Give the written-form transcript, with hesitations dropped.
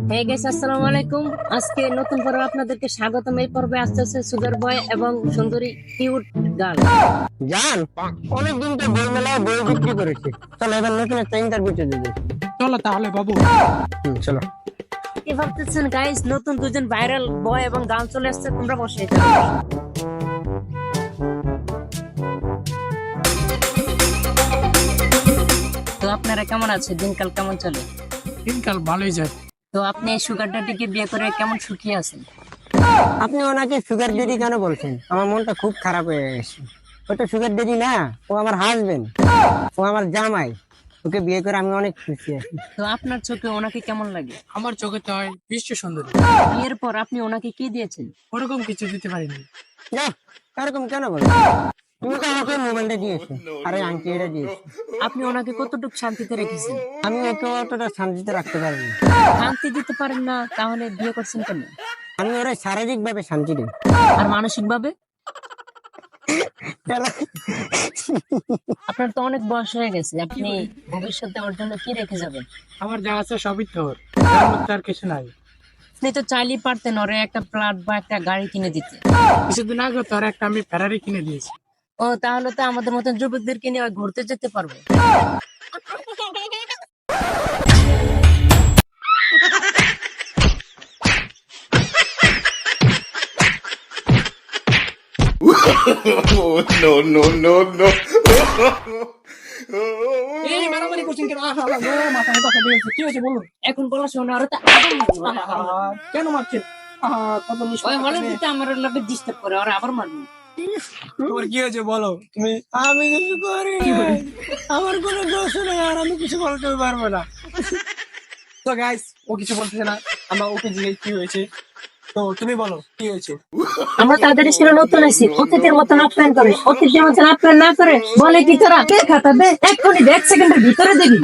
Hey guys, আসসালামু আলাইকুম। আজকে নতুন পর্বে আপনাদেরকে স্বাগতম। এই পর্বে আসছে সুগার বয় এবং সুন্দরী কিউট গার্ল। জান, অনেকদিন তো বই মেলায় বই বিক্রি করেছি। চলো এবার নতুন একটা ইন্টারভিউতে দিবি। চলো তাহলে বাবু। চলো। কি ভাবতেছেন গাইস, নতুন দুজন ভাইরাল বয় এবং গার্ল চলে আসছে। তোমরা বসে যাও। তো আপনারা কেমন আছে? দিনকাল কেমন চলে? দিনকাল ভালোই যায়। তো আপনি এই সুগার ড্যাডিকে বিয়ে করে কেমন সুখী আছেন? আপনি ওনাকে সুগার ডেডি কেন বলছেন? আমার মনটা খুব খারাপ হয়ে গেছে। ও তো সুগার ডেডি না, ও আমার হাজবেন্ড, ও আমার জামাই। ওকে বিয়ে করে আমি অনেক খুশি আছি। তো আপনার চোখে ওনাকে কেমন লাগে? আমার চোখে তো হয় বিশ্ব সুন্দরী। বিয়ের পর আপনি ওনাকে কি দিয়েছেন? ওরকম কিছু দিতে পারিনি। না, এরকম কেন বলো? তুমি তো আমাকে মোবাইলটা দিয়েছো, আরে আংটি এটা দিয়েছো। আপনি ওনাকে কতটুকু শান্তিতে রেখেছেন? আমি ওকে অতটা শান্তিতে রাখতে পারিনি। শান্তি দিতে পারেন না, তাহলে বিয়ে করছেন কেন? আমি ওরা শারীরিক ভাবে শান্তি দিই। আর মানসিক ভাবে? আপনার তো অনেক বয়স হয়ে গেছে, আপনি ভবিষ্যতে ওর জন্য কি রেখে যাবেন? আমার যা আছে সবই তোর, তার মধ্যে আর কিছু নাই। আপনি তো চাইলেই পারতেন ওরে একটা ফ্ল্যাট বা একটা গাড়ি কিনে দিতে। কিছুদিন আগে তোর একটা আমি ফেরারি কিনে দিয়েছি। ও, তাহলে তো আমাদের মতন যুবকদেরকে নিয়ে ঘুরতে যেতে পারবো। Oh, no, no, no, no. এই মারামারি করছেন কেন? আহা, আহা, গো, মাথা ব্যথা দিয়েছে। কি হয়েছে বলুন? এখন বলা শোনা আরো তো আবার মারবো। আহা, কেন মারছেন? আহা, কত মিস ওই হলে দিতে আমার লোকে ডিস্টার্ব করে, ওরা আবার মারবো। তোমার কি হয়েছে বলো তুমি? আমি কিছু করি আমার কোনো দোষ নেই, আর আমি কিছু বলতে পারবো না। তো গাইস, ও কিছু বলতেছে না, আমরা ওকে জিজ্ঞেস কি হয়েছে। তো তুমি বলো কি হয়েছে। আমরা তাদের ছিল নতুন আছি, অতীতের মতন আপ্যায়ন করে, অতীতের মতন আপ্যায়ন না করে বলে কি তোরা কে খাতা দে, এক্ষুনি 1 সেকেন্ডের ভিতরে দিবি।